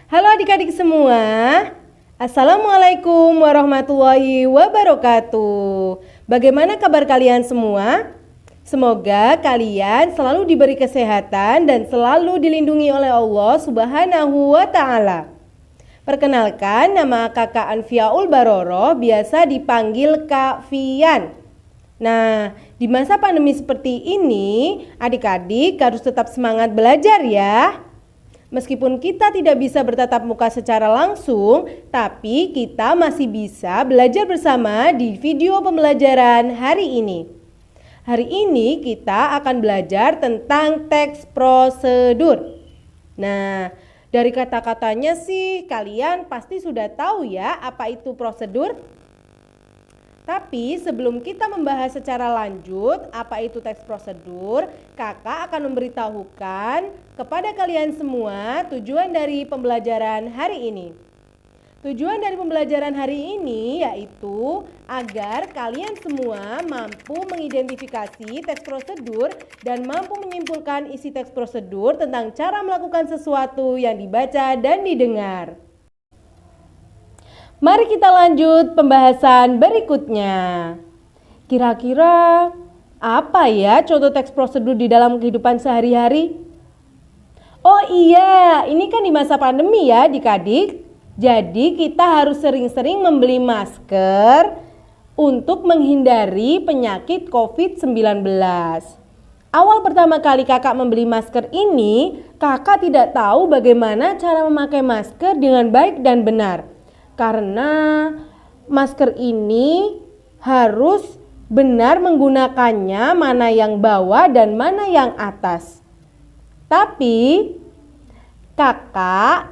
Halo adik-adik semua. Assalamualaikum warahmatullahi wabarakatuh. Bagaimana kabar kalian semua? Semoga kalian selalu diberi kesehatan dan selalu dilindungi oleh Allah Subhanahu wa Ta'ala. Perkenalkan, nama kakak Anfiaul Baroro, biasa dipanggil Kak Fian. Nah, di masa pandemi seperti ini, adik-adik harus tetap semangat belajar ya. Meskipun kita tidak bisa bertatap muka secara langsung, tapi kita masih bisa belajar bersama di video pembelajaran hari ini. Hari ini kita akan belajar tentang teks prosedur. Nah, dari kata-katanya sih kalian pasti sudah tahu ya apa itu prosedur. Tapi sebelum kita membahas secara lanjut apa itu teks prosedur, kakak akan memberitahukan kepada kalian semua tujuan dari pembelajaran hari ini. Tujuan dari pembelajaran hari ini yaitu agar kalian semua mampu mengidentifikasi teks prosedur dan mampu menyimpulkan isi teks prosedur tentang cara melakukan sesuatu yang dibaca dan didengar. Mari kita lanjut pembahasan berikutnya. Kira-kira apa ya contoh teks prosedur di dalam kehidupan sehari-hari? Oh iya, ini kan di masa pandemi ya adik-adik. Jadi kita harus sering-sering membeli masker untuk menghindari penyakit COVID-19. Awal pertama kali kakak membeli masker ini, kakak tidak tahu bagaimana cara memakai masker dengan baik dan benar. Karena masker ini harus benar menggunakannya, mana yang bawah dan mana yang atas. Tapi kakak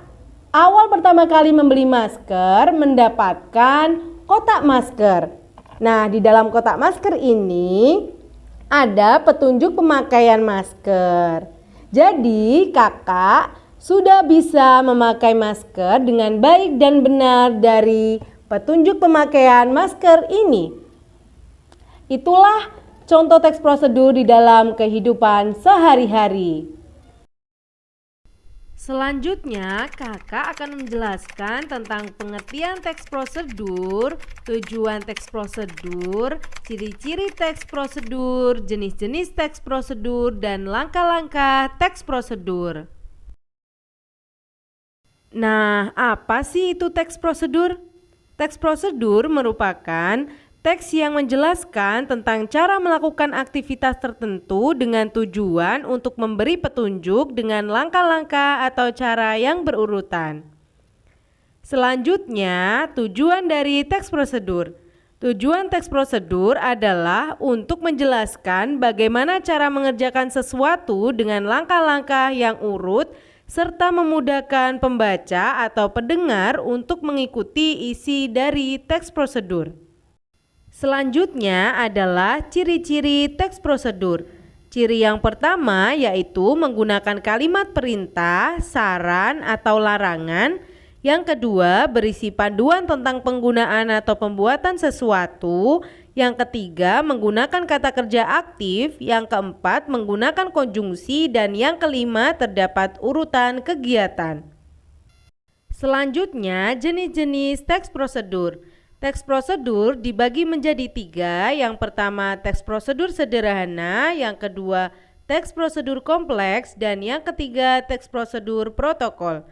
awal pertama kali membeli masker mendapatkan kotak masker. Nah, di dalam kotak masker ini ada petunjuk pemakaian masker. Jadi kakak sudah bisa memakai masker dengan baik dan benar dari petunjuk pemakaian masker ini. Itulah contoh teks prosedur di dalam kehidupan sehari-hari. Selanjutnya, kakak akan menjelaskan tentang pengertian teks prosedur, tujuan teks prosedur, ciri-ciri teks prosedur, jenis-jenis teks prosedur, dan langkah-langkah teks prosedur. Nah, apa sih itu teks prosedur? Teks prosedur merupakan teks yang menjelaskan tentang cara melakukan aktivitas tertentu dengan tujuan untuk memberi petunjuk dengan langkah-langkah atau cara yang berurutan. Selanjutnya, tujuan dari teks prosedur. Tujuan teks prosedur adalah untuk menjelaskan bagaimana cara mengerjakan sesuatu dengan langkah-langkah yang urut serta memudahkan pembaca atau pendengar untuk mengikuti isi dari teks prosedur. Selanjutnya adalah ciri-ciri teks prosedur. Ciri yang pertama yaitu menggunakan kalimat perintah, saran, atau larangan. Yang kedua berisi panduan tentang penggunaan atau pembuatan sesuatu. Yang ketiga menggunakan kata kerja aktif. Yang keempat menggunakan konjungsi. Dan yang kelima terdapat urutan kegiatan. Selanjutnya jenis-jenis teks prosedur. Teks prosedur dibagi menjadi 3. Yang pertama teks prosedur sederhana, yang kedua teks prosedur kompleks, dan yang ketiga teks prosedur protokol.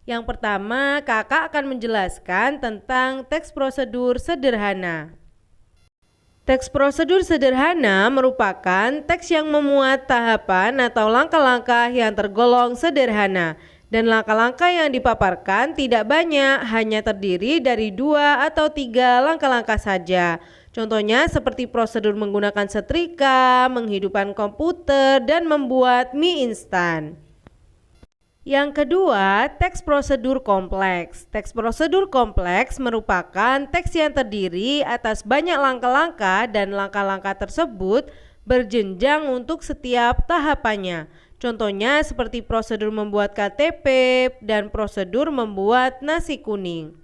Yang pertama kakak akan menjelaskan tentang teks prosedur sederhana. Teks prosedur sederhana merupakan teks yang memuat tahapan atau langkah-langkah yang tergolong sederhana. Dan langkah-langkah yang dipaparkan tidak banyak, hanya terdiri dari 2 atau 3 langkah-langkah saja. Contohnya seperti prosedur menggunakan setrika, menghidupkan komputer, dan membuat mie instan. Yang kedua, teks prosedur kompleks. Teks prosedur kompleks merupakan teks yang terdiri atas banyak langkah-langkah dan langkah-langkah tersebut berjenjang untuk setiap tahapannya. Contohnya seperti prosedur membuat KTP dan prosedur membuat nasi kuning.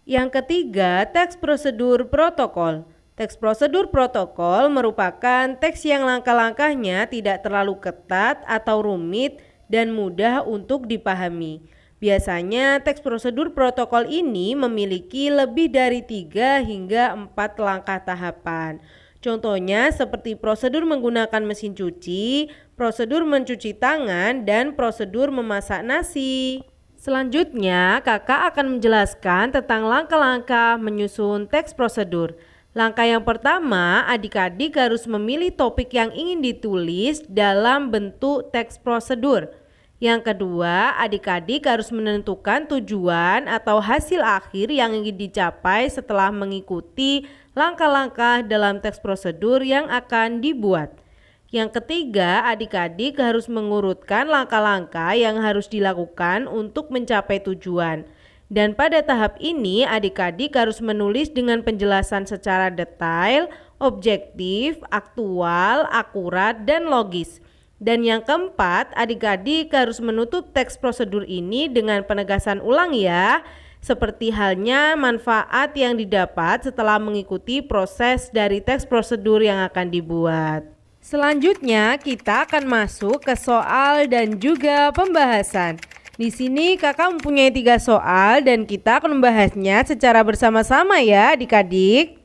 Yang ketiga, teks prosedur protokol. Teks prosedur protokol merupakan teks yang langkah-langkahnya tidak terlalu ketat atau rumit dan mudah untuk dipahami. Biasanya teks prosedur protokol ini memiliki lebih dari 3 hingga 4 langkah tahapan. Contohnya seperti prosedur menggunakan mesin cuci, prosedur mencuci tangan, dan prosedur memasak nasi. Selanjutnya, kakak akan menjelaskan tentang langkah-langkah menyusun teks prosedur. Langkah yang pertama, adik-adik harus memilih topik yang ingin ditulis dalam bentuk teks prosedur. Yang kedua, adik-adik harus menentukan tujuan atau hasil akhir yang ingin dicapai setelah mengikuti langkah-langkah dalam teks prosedur yang akan dibuat. Yang ketiga, adik-adik harus mengurutkan langkah-langkah yang harus dilakukan untuk mencapai tujuan. Dan pada tahap ini, adik-adik harus menulis dengan penjelasan secara detail, objektif, aktual, akurat, dan logis. Dan yang keempat, adik-adik harus menutup teks prosedur ini dengan penegasan ulang ya, seperti halnya manfaat yang didapat setelah mengikuti proses dari teks prosedur yang akan dibuat. Selanjutnya, kita akan masuk ke soal dan juga pembahasan. Di sini kakak mempunyai 3 soal dan kita akan membahasnya secara bersama-sama ya adik-adik.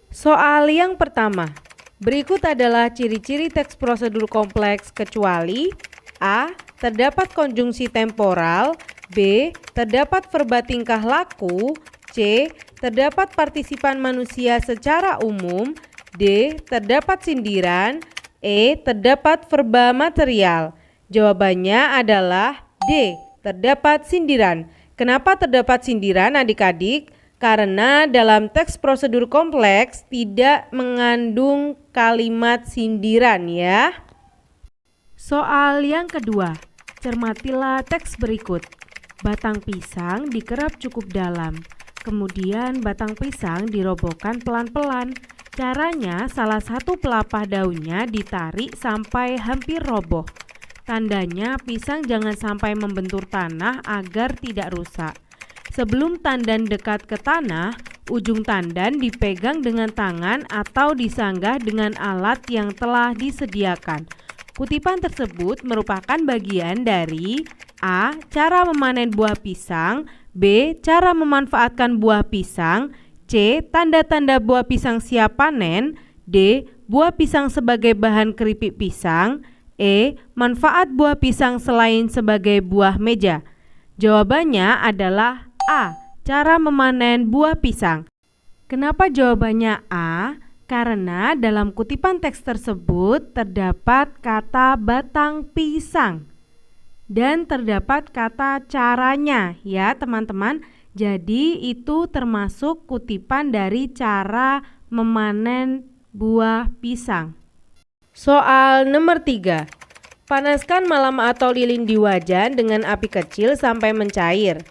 Soal yang pertama. Berikut adalah ciri-ciri teks prosedur kompleks kecuali A. Terdapat konjungsi temporal, B. Terdapat verba tingkah laku, C. Terdapat partisipan manusia secara umum, D. Terdapat sindiran, E. Terdapat verba material. Jawabannya adalah D. Terdapat sindiran. Kenapa terdapat sindiran adik-adik? Karena dalam teks prosedur kompleks tidak mengandung kalimat sindiran ya. Soal yang kedua, cermatilah teks berikut. Batang pisang dikerap cukup dalam, kemudian batang pisang dirobohkan pelan-pelan. Caranya salah satu pelepah daunnya ditarik sampai hampir roboh. Tandanya pisang jangan sampai membentur tanah agar tidak rusak. Sebelum tandan dekat ke tanah, ujung tandan dipegang dengan tangan atau disanggah dengan alat yang telah disediakan. Kutipan tersebut merupakan bagian dari A. Cara memanen buah pisang, B. Cara memanfaatkan buah pisang, C. Tanda-tanda buah pisang siap panen, D. Buah pisang sebagai bahan keripik pisang, E. Manfaat buah pisang selain sebagai buah meja. Jawabannya adalah A. Cara memanen buah pisang. Kenapa jawabannya A? Karena dalam kutipan teks tersebut terdapat kata batang pisang dan terdapat kata caranya ya teman-teman. Jadi itu termasuk kutipan dari cara memanen buah pisang. Soal nomor 3. Panaskan malam atau lilin di wajan dengan api kecil sampai mencair.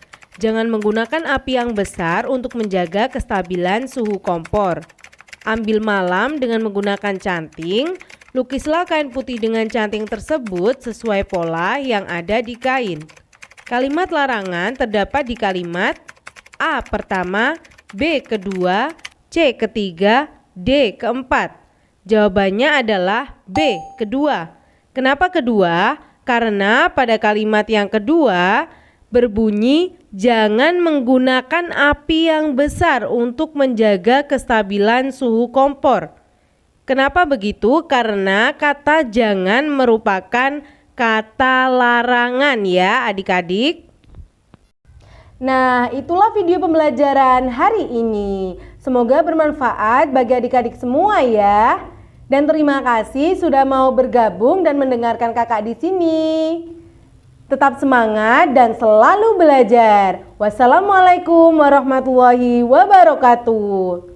Jangan menggunakan api yang besar untuk menjaga kestabilan suhu kompor. Ambil malam dengan menggunakan canting. Lukislah kain putih dengan canting tersebut sesuai pola yang ada di kain. Kalimat larangan terdapat di kalimat A pertama, B kedua, C ketiga, D keempat. Jawabannya adalah B kedua. Kenapa kedua? Karena pada kalimat yang kedua berbunyi jangan menggunakan api yang besar untuk menjaga kestabilan suhu kompor. Kenapa begitu? Karena kata jangan merupakan kata larangan ya adik-adik. Nah, itulah video pembelajaran hari ini. Semoga bermanfaat bagi adik-adik semua ya. Dan terima kasih sudah mau bergabung dan mendengarkan kakak di sini. Tetap semangat dan selalu belajar. Wassalamualaikum warahmatullahi wabarakatuh.